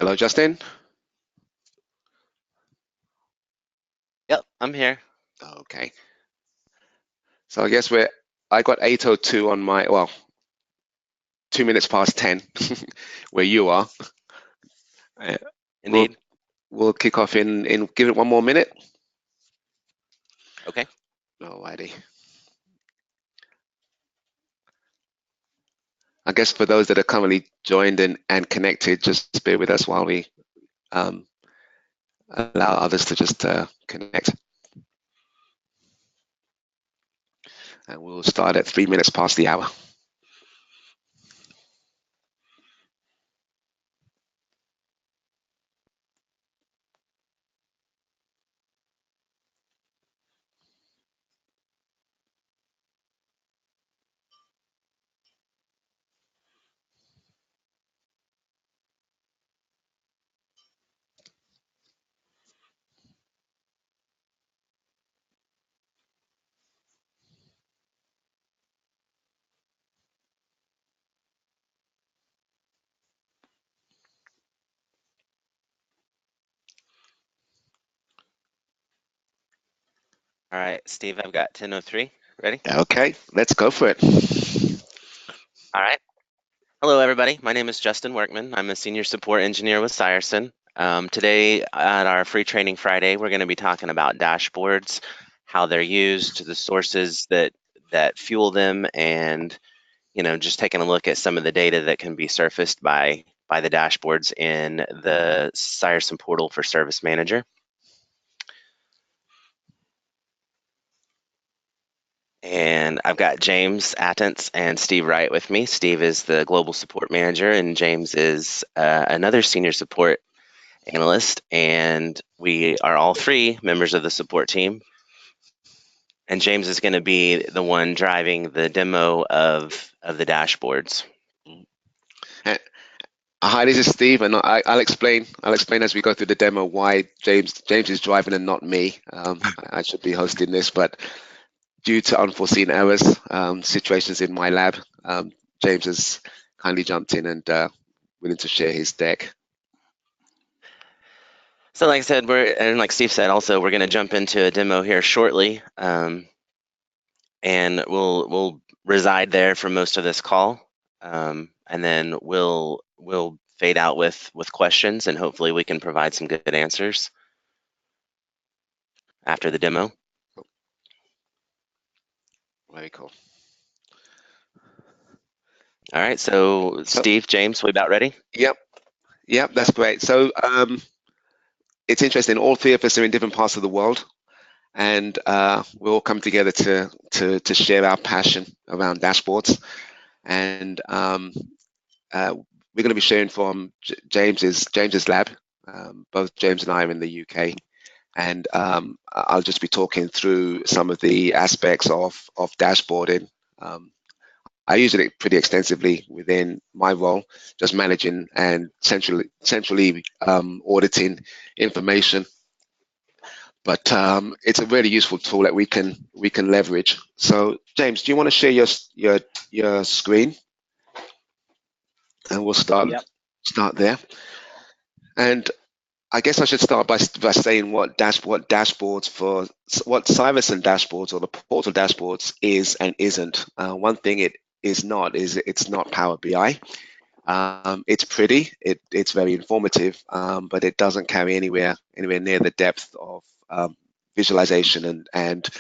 Hello, Justin. Yep, I'm here. Okay. So I guess I got 8:02 on my, well, 2 minutes past 10 where you are. Uh, We'll Indeed. we'll kick off in give it one more minute. Okay. Alrighty. I guess for those that are currently joined and connected, just bear with us while we um, allow others to just connect. And we'll start at 3 minutes past the hour. All right, Steve, I've got 10:03. Ready? Okay, let's go for it. All right. Hello, everybody. My name is Justin Workman. I'm a senior support engineer with Sierson. Today at our Free Training Friday, we're going to be talking about dashboards, how they're used, the sources that fuel them, and just taking a look at some of the data that can be surfaced by the dashboards in the Sierson portal for Service Manager. And I've got James Attance and Steve Wright with me. Steve is the global support manager, and James is another senior support analyst. And we are all three members of the support team. And James is going to be the one driving the demo of the dashboards. Hi, this is Steve, and I'll explain. I'll explain as we go through the demo why James is driving and not me. I should be hosting this, but due to unforeseen errors, situations in my lab, James has kindly jumped in and willing to share his deck. So like I said, and like Steve said, also, we're going to jump into a demo here shortly. And we'll reside there for most of this call, and then we'll fade out with questions, and hopefully we can provide some good answers after the demo. Very cool. All right, so Steve, James, we about ready? Yep, that's great. So it's interesting. All three of us are in different parts of the world, and we all come together to share our passion around dashboards. And we're going to be sharing from James's lab. Both James and I are in the UK, and I'll just be talking through some of the aspects of dashboarding. I use it pretty extensively within my role, just managing and centrally auditing information. But it's a really useful tool that we can leverage. So, James, do you want to share your screen, and we'll start Yep. there. And I guess I should start by saying what dashboards for what Sierson dashboards or the portal dashboards is and isn't. One thing it is not is it's not Power BI. It's pretty, it's very informative, but it doesn't carry anywhere near the depth of visualization and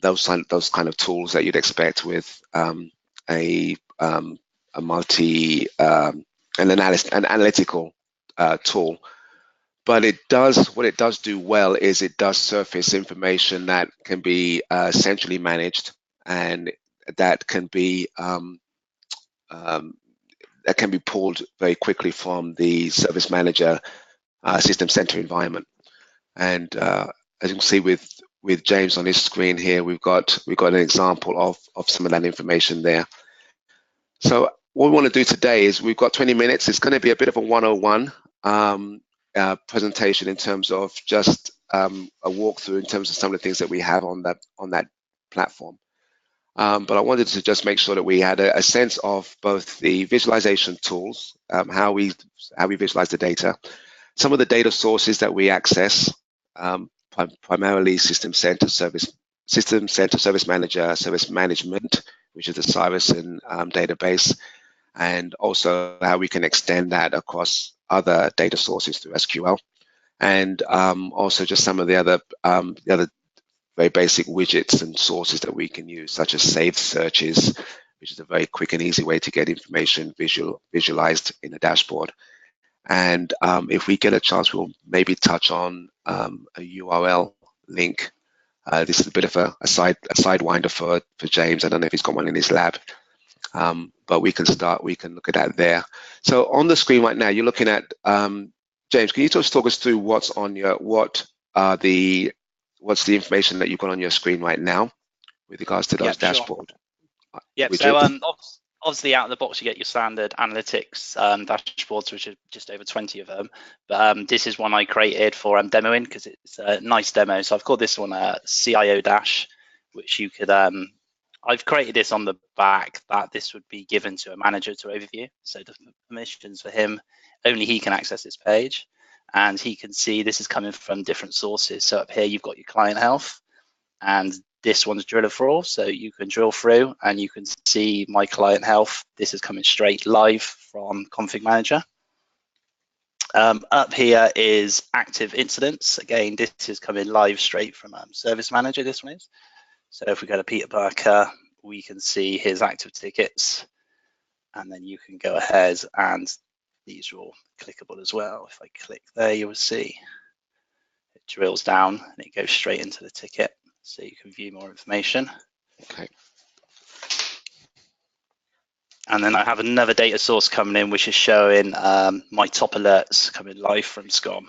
those kind of tools that you'd expect with a multi an analytical tool. But what it does do well is it does surface information that can be centrally managed, and that can be um, pulled very quickly from the Service Manager System Center environment. And as you can see with James on his screen here, we've got an example of some of that information there. So what we want to do today is we've got 20 minutes. It's going to be a bit of a 101 presentation in terms of just a walkthrough in terms of some of the things that we have on that platform. But I wanted to just make sure that we had a sense of both the visualization tools, how we visualize the data, some of the data sources that we access, primarily System Center Service Manager, Service Management, which is the Cybersyn database, and also how we can extend that across other data sources through SQL, and also just some of the other very basic widgets and sources that we can use, such as saved searches, which is a very quick and easy way to get information visualized in a dashboard. And if we get a chance, we'll maybe touch on a URL link. This is a bit of a sidewinder for James. I don't know if he's got one in his lab, but we can look at that there. So on the screen right now, you're looking at, James, can you just talk us through what's the information that you've got on your screen right now with regards to those dashboards? Yep, so obviously out of the box you get your standard analytics dashboards, which are just over 20 of them. But this is one I created for demoing because it's a nice demo. So I've called this one a CIO Dash, which you could, I've created this on the back that this would be given to a manager to overview. So the permissions for him, only he can access this page. And he can see this is coming from different sources. So up here, you've got your client health, and this one's driller for all. So you can drill through and you can see my client health. This is coming straight live from Config Manager. Up here is active incidents. Again, this is coming live straight from Service Manager, this one is. So if we go to Peter Parker, we can see his active tickets. And then you can go ahead and these are all clickable as well. If I click there, you will see it drills down and it goes straight into the ticket, so you can view more information. Okay. And then I have another data source coming in, which is showing my top alerts coming live from SCOM.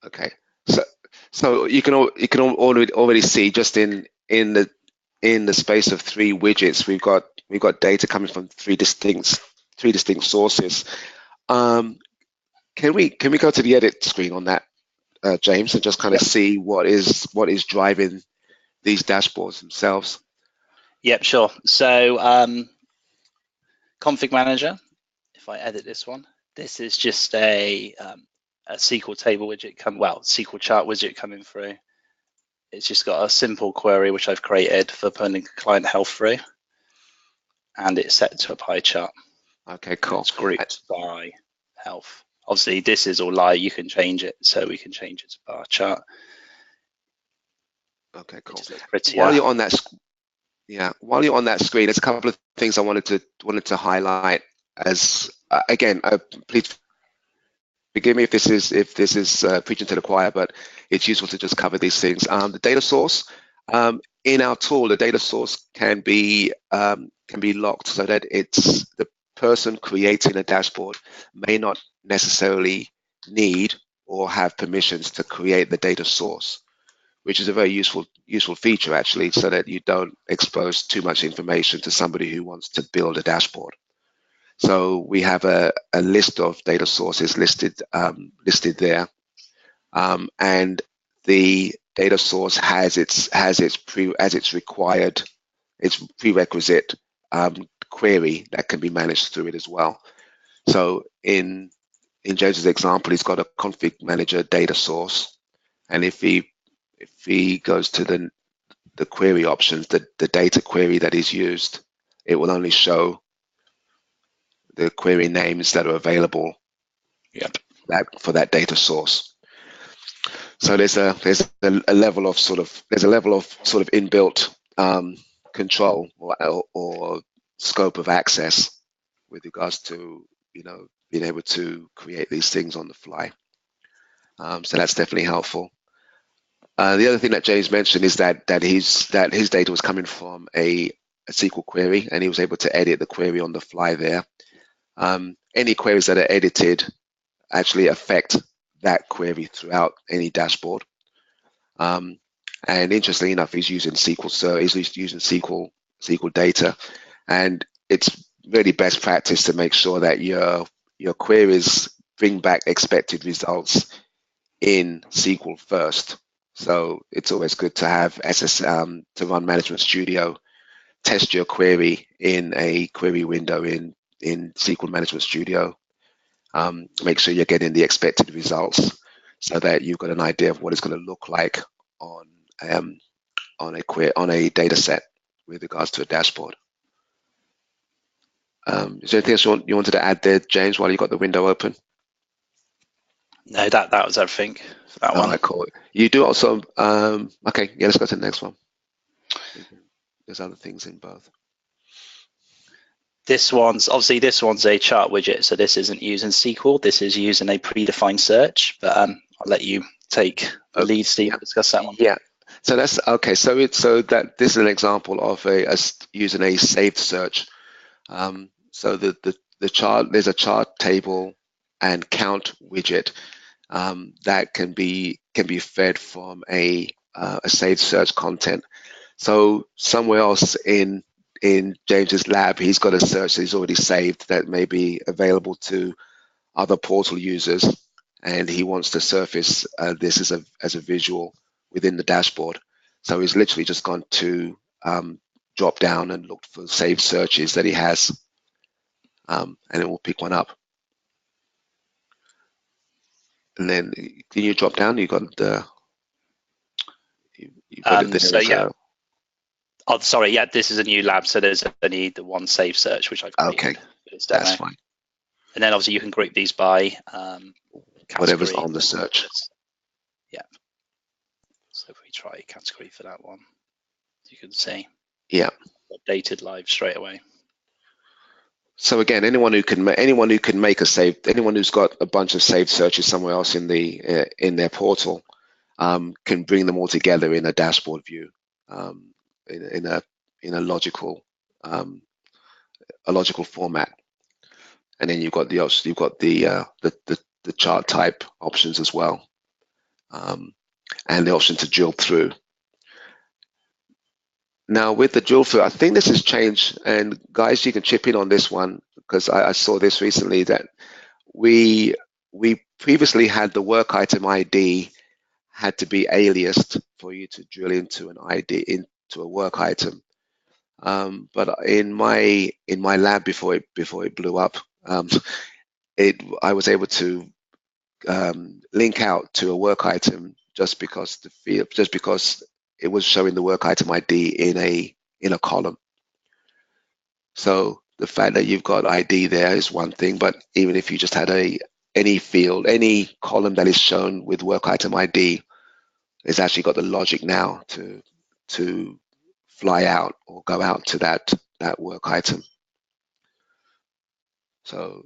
Okay. So you can already see just in the space of 3 widgets, we've got data coming from three distinct sources. Can we go to the edit screen on that, James, and just kind of see what is driving these dashboards themselves? Yep, sure. So Config Manager, if I edit this one, this is just a SQL table widget SQL chart widget coming through. It's just got a simple query which I've created for pulling client health through, and it's set to a pie chart. Okay, cool. It's grouped by health. Obviously, this is all live. You can change it, so we can change it to bar chart. Okay, cool. While you're on that screen, there's a couple of things I wanted to highlight. As again, please forgive me if this is preaching to the choir, but it's useful to just cover these things. The data source in our tool, the data source can be locked so that it's the person creating a dashboard may not necessarily need or have permissions to create the data source, which is a very useful feature actually, so that you don't expose too much information to somebody who wants to build a dashboard. So we have a list of data sources listed there, and the data source has its prerequisite query that can be managed through it as well. So in James's example, he's got a Config Manager data source, and if he goes to the query options, the data query that is used, it will only show the query names that are available for that data source. So there's a level of sort of inbuilt control or scope of access with regards to being able to create these things on the fly. So that's definitely helpful. The other thing that James mentioned is that his data was coming from a SQL query, and he was able to edit the query on the fly there. Any queries that are edited actually affect that query throughout any dashboard. And interestingly enough, he's using SQL, so he's using SQL data, and it's really best practice to make sure that your queries bring back expected results in SQL first, So it's always good to have to run Management Studio, test your query in a query window in SQL Management Studio. Make sure you're getting the expected results so that you've got an idea of what it's going to look like on a data set with regards to a dashboard. Is there anything else you wanted to add there, James, while you got the window open? No, that was everything for that one. All right, cool. You do also, okay, yeah, let's go to the next one. There's other things in both. This one's a chart widget, so this isn't using SQL. This is using a predefined search, but I'll let you take the lead, Steve, and discuss that one. Yeah. So that's okay. So this is an example of using a saved search. So the chart, there's a chart table and count widget that can be fed from a saved search content. So somewhere else in James's lab, he's got a search that he's already saved that may be available to other portal users, and he wants to surface this as a visual within the dashboard. So he's literally just gone to drop down and looked for saved searches that he has, and it will pick one up. And then can you drop down? You got the you put it there. So yeah. Oh, sorry. Yeah, this is a new lab, so there's only the one saved search which I've created. Okay, that's fine. And then obviously you can group these by whatever's on the search. Yeah. So if we try category for that one, you can see. Yeah. Updated live straight away. So again, anyone who's got a bunch of saved searches somewhere else in their portal can bring them all together in a dashboard view, in a logical format. And then you've got the chart type options as well, and the option to drill through. Now with the drill through, I think this has changed, and guys, you can chip in on this one because I saw this recently that we previously had the work item ID had to be aliased for you to drill into an ID into a work item. But in my lab before it blew up, I was able to link out to a work item just because it was showing the work item ID in a column. So the fact that you've got ID there is one thing, but even if you just had any column that is shown with work item ID, it's actually got the logic now to fly out or go out to that work item. So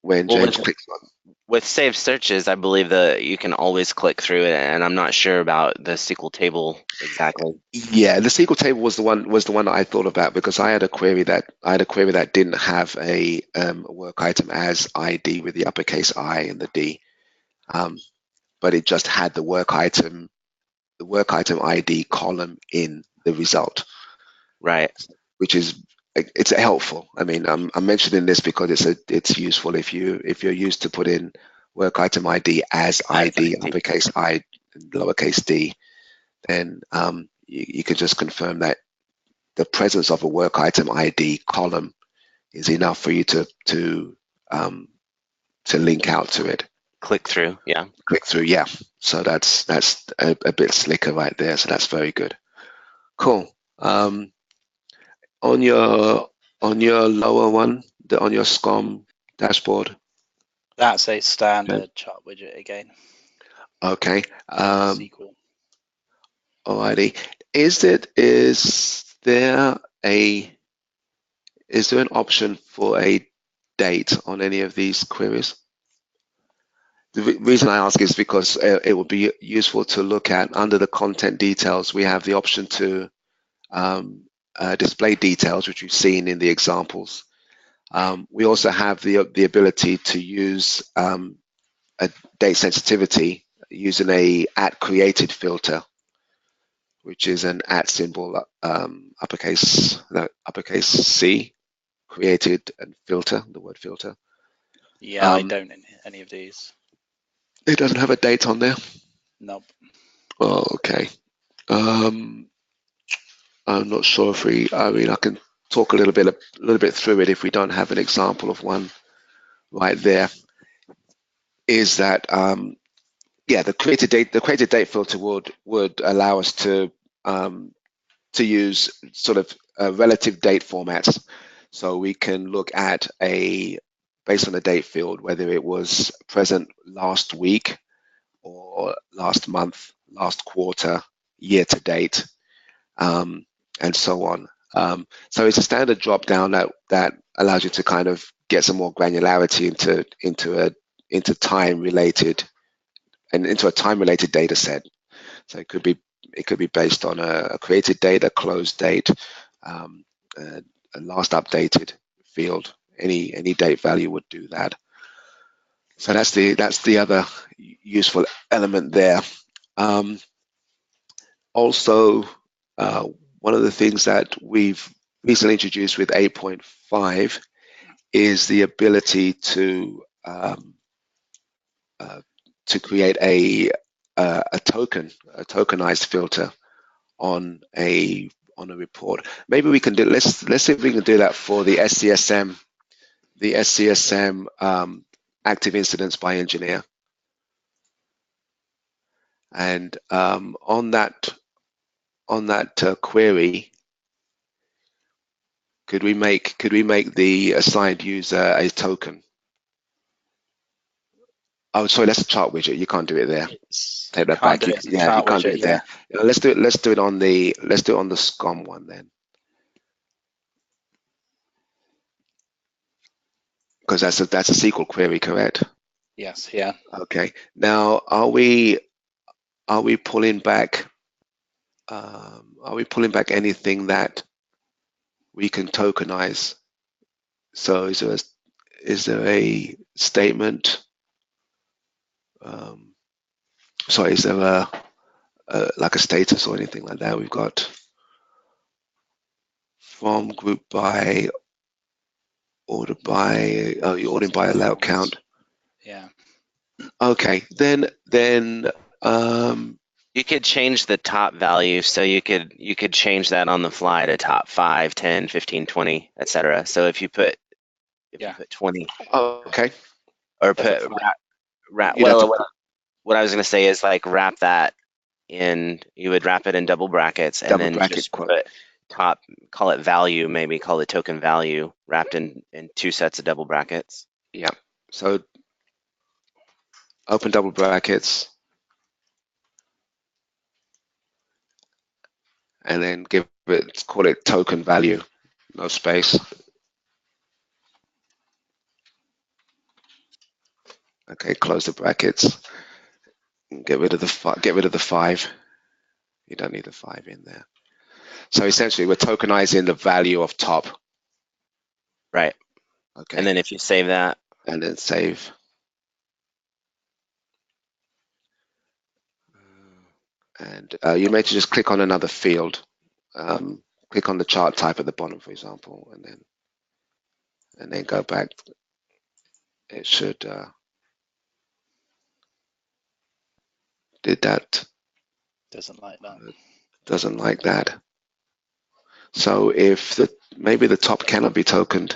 when James clicks on with saved searches, I believe that you can always click through it, and I'm not sure about the SQL table exactly. Yeah, the SQL table was the one that I thought about because I had a query that didn't have a work item as ID with the uppercase I and the D, but it just had the work item ID column in the result. Right. Which is it's helpful. I mean, I'm mentioning this because it's useful if you're used to put in work item ID as ID, uppercase I, and lowercase d, then you can just confirm that the presence of a work item ID column is enough for you to link out to it. Click through, yeah. Click through, yeah. So that's a bit slicker right there. So that's very good. Cool. On your lower one, on your SCOM dashboard. That's a standard chart widget again. Okay. SQL. Alrighty. Is there an option for a date on any of these queries? The reason I ask is because it would be useful to look at under the content details. We have the option to display details, which we've seen in the examples. We also have the ability to use a date sensitivity using a @created filter, which is an symbol, uppercase C, created, and filter, the word filter. Yeah, I don't in any of these. It doesn't have a date on there. Nope. Oh, okay. I'm not sure if I mean, I can talk a little bit through it if we don't have an example of one right there. Is that yeah, the created date filter would allow us to use sort of relative date formats. So we can look at based on the date field, whether it was present last week or last month, last quarter, year to date, and so on. So it's a standard drop down that allows you to kind of get some more granularity into time related and into a time related data set. So it could be based on a created date, a closed date, um, a last updated field. Any date value would do that. So that's the other useful element there. Also, one of the things that we've recently introduced with 8.5 is the ability to create a tokenized filter on a report. Maybe we can do. Let's see if we can do that for the SCSM active incidents by engineer. And on that query, could we make the assigned user a token? Oh, sorry, that's a chart widget. You can't do it there. Take that back. You can't do it there. Let's do it on the SCOM one then, because that's a SQL query, correct? Yes. Yeah. Okay. Now, are we pulling back? Are we pulling back anything that we can tokenize? So is there a statement? Sorry, is there a like a status or anything like that? We've got from, group by, order by. Oh, you ordering by allowed count. Yeah. Okay, then you could change the top value, so you could change that on the fly to top 5, 10, 15, 20, etc. So if you put 20, okay, or put well, what I was going to say is like wrap that in. You would wrap it in double brackets and then just put top, call it value, maybe call it token value, wrapped in 2 sets of double brackets. Yeah. So open double brackets, and then call it token value, no space. Okay, close the brackets. Get rid of the 5. You don't need the 5 in there. So essentially, we're tokenizing the value of top. Right. Okay. And then if you save that, and then save. And you may just click on another field. Click on the chart type at the bottom, for example, and then go back. It should did that. Doesn't like that. Doesn't like that. So if maybe the top cannot be tokened.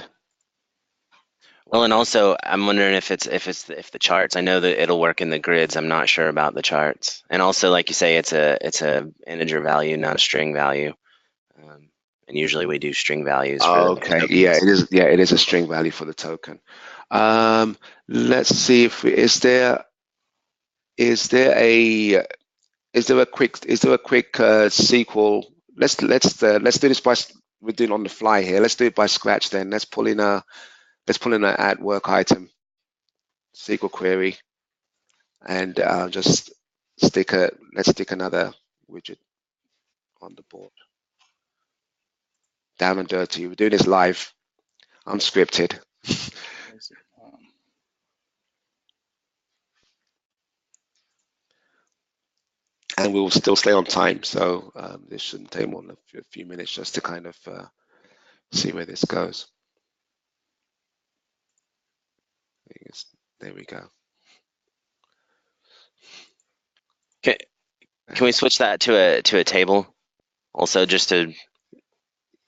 Well, and also I'm wondering if the charts. I know that it'll work in the grids. I'm not sure about the charts. And also, like you say, it's a integer value, not a string value. And usually we do string values. Okay. Yeah, it is. Yeah, it is a string value for the token. Let's see if is there a quick SQL? Let's do this by, we're doing on the fly here. Let's do it by scratch then. Let's pull in an at work item SQL query, and let's stick another widget on the board. Down and dirty. We're doing this live, unscripted. And we will still stay on time, so this shouldn't take more than a few minutes just to kind of see where this goes. There we go. Can we switch that to a table? Also, just to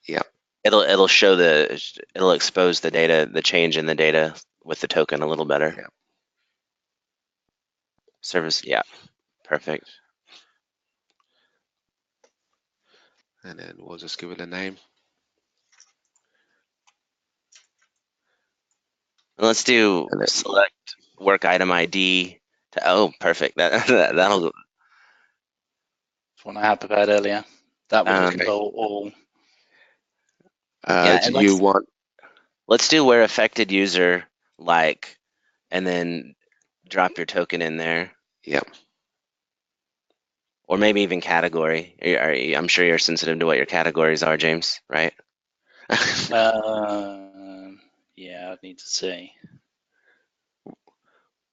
Yeah. It'll show it'll expose the data, the change in the data with the token a little better. Yeah. Service, yeah, perfect. And then we'll just give it a name. Let's do select work item ID. Oh, perfect. That'll. That's one I had prepared earlier. That would Okay. all. Yeah, do you want? Let's do where affected user like, and then drop your token in there. Yep. Or maybe even category. I'm sure you're sensitive to what your categories are, James, right? Yeah, I'd need to see.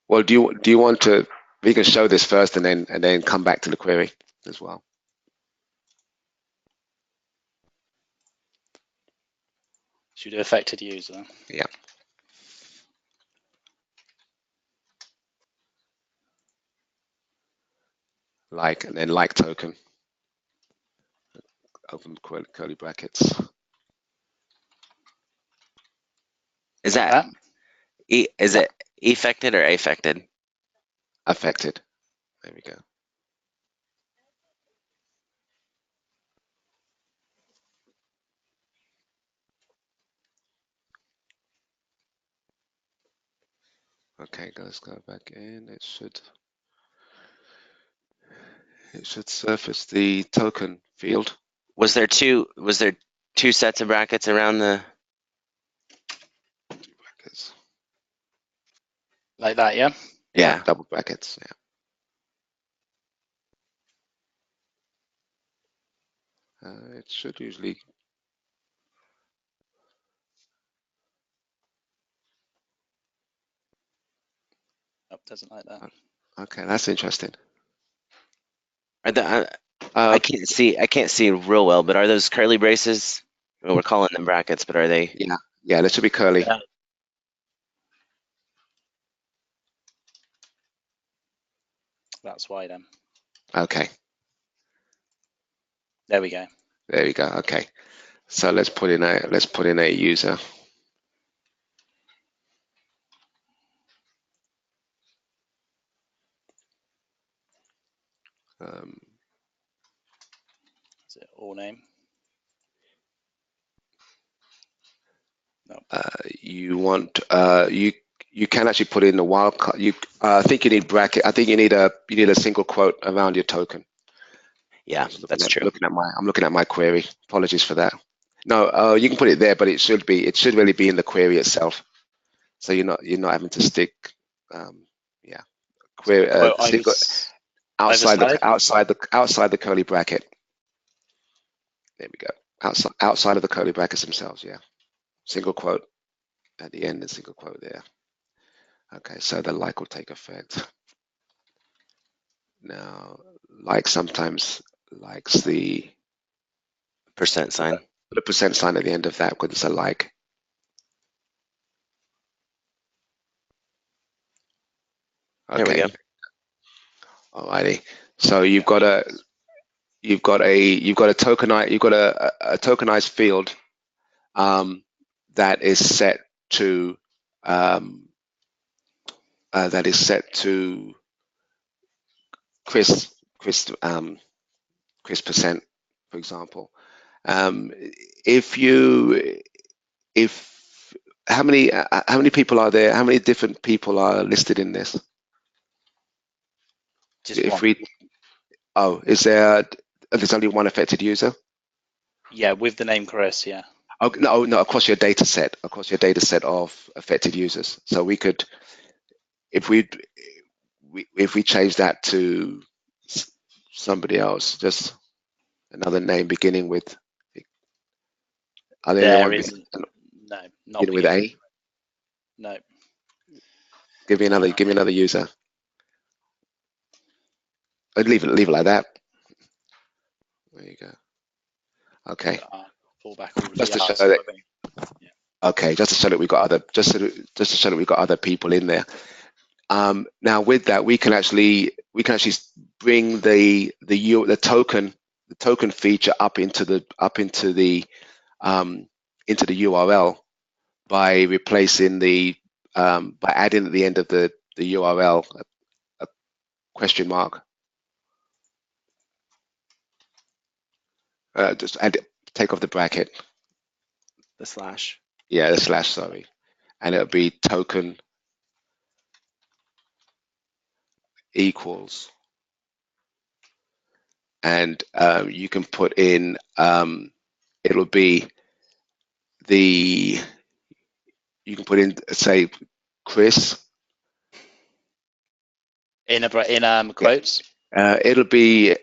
Well, do you want to? We can show this first, and then come back to the query as well. Should we do affected user? Yeah. Like, and then like token. Open curly brackets. Is that is it affected or affected? Affected. There we go. Okay, let's go back in. It should surface the token field. Was there two sets of brackets around the brackets? Like that, yeah? Yeah, double brackets, yeah. It should usually. Nope, doesn't like that. Okay, that's interesting. I can't see real well, but are those curly braces? Well, we're calling them brackets, but are they? Yeah, they should be curly. Yeah. That's why then. Okay. There we go. There we go. Okay. So let's put in a user. Is it all name? No. You want you can actually put in the wildcard. I think you need bracket. I think you need a single quote around your token. Yeah, that's true. I'm looking at my query. Apologies for that. No, you can put it there, but it should really be in the query itself. So you're not having to stick. Query outside the curly bracket. There we go. Outside of the curly brackets themselves. Yeah. Single quote at the end and single quote there. Okay, so the like will take effect. Now, like sometimes likes the percent sign. Put a percent sign at the end of that because it's a like. Okay. There we go. Alrighty. So you've got a tokenized field that is set to Chris percent, for example. How many people are there? How many different people are listed in this? Just one. There's only one affected user? Yeah, with the name Chris, yeah. Oh, no, across your data set of affected users. So we could, if we change that to somebody else, just another name beginning with. Are there no, not with A? No. Give me another user. I'd leave it like that. There you go. Okay. Just to show that. Yeah. Okay, just to show that we got other people in there. Now with that, we can actually bring the token feature up into the URL by replacing by adding at the end of the URL a question mark. Just take off the bracket. The slash. Yeah, the slash, sorry. And it'll be token equals. And you can put in, it'll be you can put in, say, Chris. In quotes. It'll be,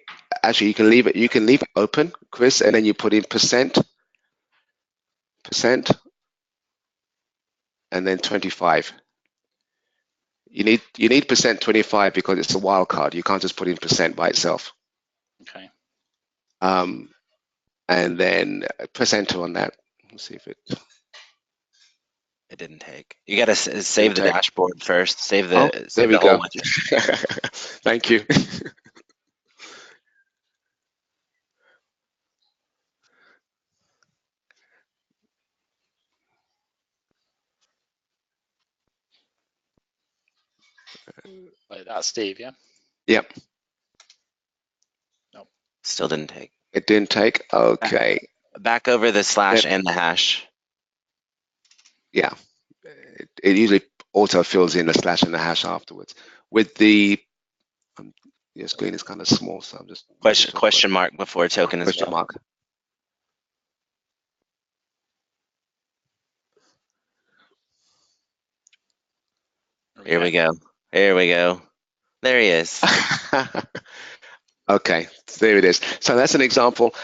actually, you can leave it open, Chris, and then you put in percent, and then 25. You need percent 25 because it's a wildcard. You can't just put in percent by itself. Okay. And then press enter on that. Let's see if it didn't take. You got to save the dashboard first. Save the. There we go. Widget. Thank you. Like that, Steve, yeah? Yep. Nope. Still didn't take. It didn't take? Okay. Back over the slash and the hash. Yeah. It usually auto fills in the slash and the hash afterwards. With the your screen is kind of small, so I'm just question mark before token as well. Mark. Here we go. Here we go. There he is. Okay, there it is. So that's an example.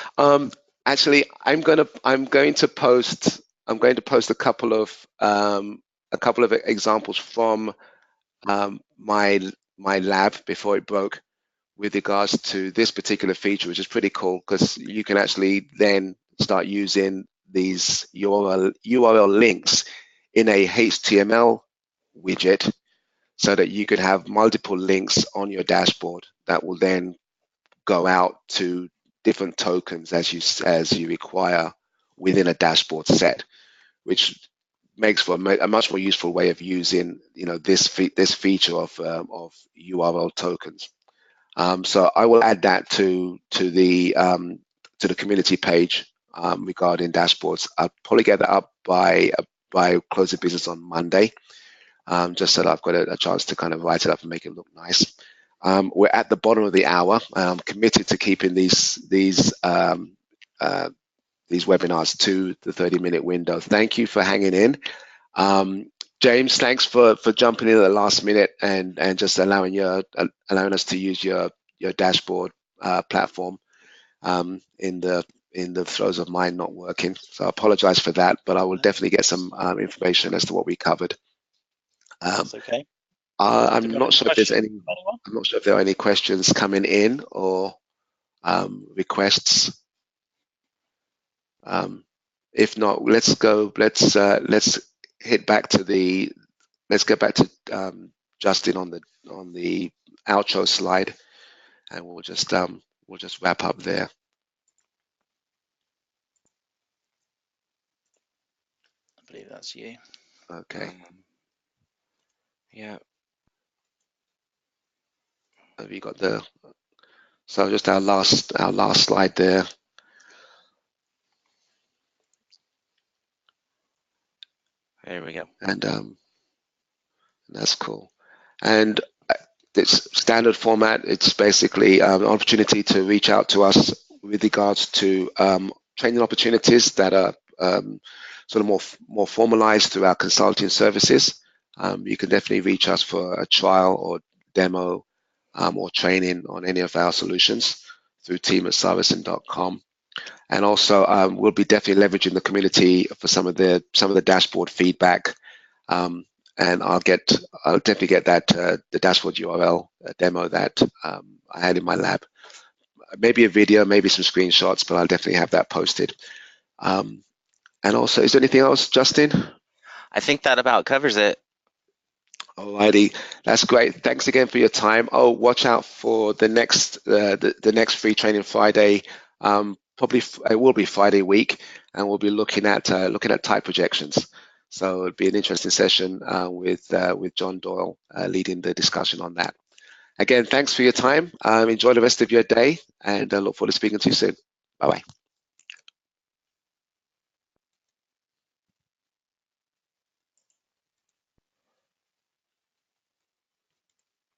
Actually, I'm going to post a couple of examples from my lab before it broke with regards to this particular feature, which is pretty cool because you can actually then start using these URL links in a HTML widget so that you could have multiple links on your dashboard that will then go out to different tokens as you require within a dashboard set, which makes for a much more useful way of using this feature of URL tokens. So I will add that to the community page regarding dashboards. I'll probably get that up by close of business on Monday, just so that I've got a chance to kind of write it up and make it look nice. We're at the bottom of the hour. I'm committed to keeping these webinars to the 30-minute window. Thank you for hanging in. James, thanks for jumping in at the last minute and just allowing us to use your dashboard platform in the throes of mine not working. So I apologize for that, but I will definitely get some information as to what we covered. That's okay. I'm not sure if there are any questions coming in or requests. If not, let's get back to Justin on the outro slide, and we'll just wrap up there. I believe that's you. Okay. Yeah. Have you got so just our last slide there. There we go. And that's cool. And it's standard format. It's basically an opportunity to reach out to us with regards to training opportunities that are sort of more formalized through our consulting services. You can definitely reach us for a trial or demo or training on any of our solutions through team@cybersyn.com. And also, we'll be definitely leveraging the community for some of the dashboard feedback. And I'll definitely get that the dashboard URL demo that I had in my lab. Maybe a video, maybe some screenshots, but I'll definitely have that posted. And also, is there anything else, Justin? I think that about covers it. Alrighty, that's great. Thanks again for your time. Oh, watch out for the next the next Free Training Friday. Probably it will be Friday week, and we'll be looking at type projections. So it'll be an interesting session with John Doyle leading the discussion on that. Again, thanks for your time. Enjoy the rest of your day, and I look forward to speaking to you soon. Bye bye.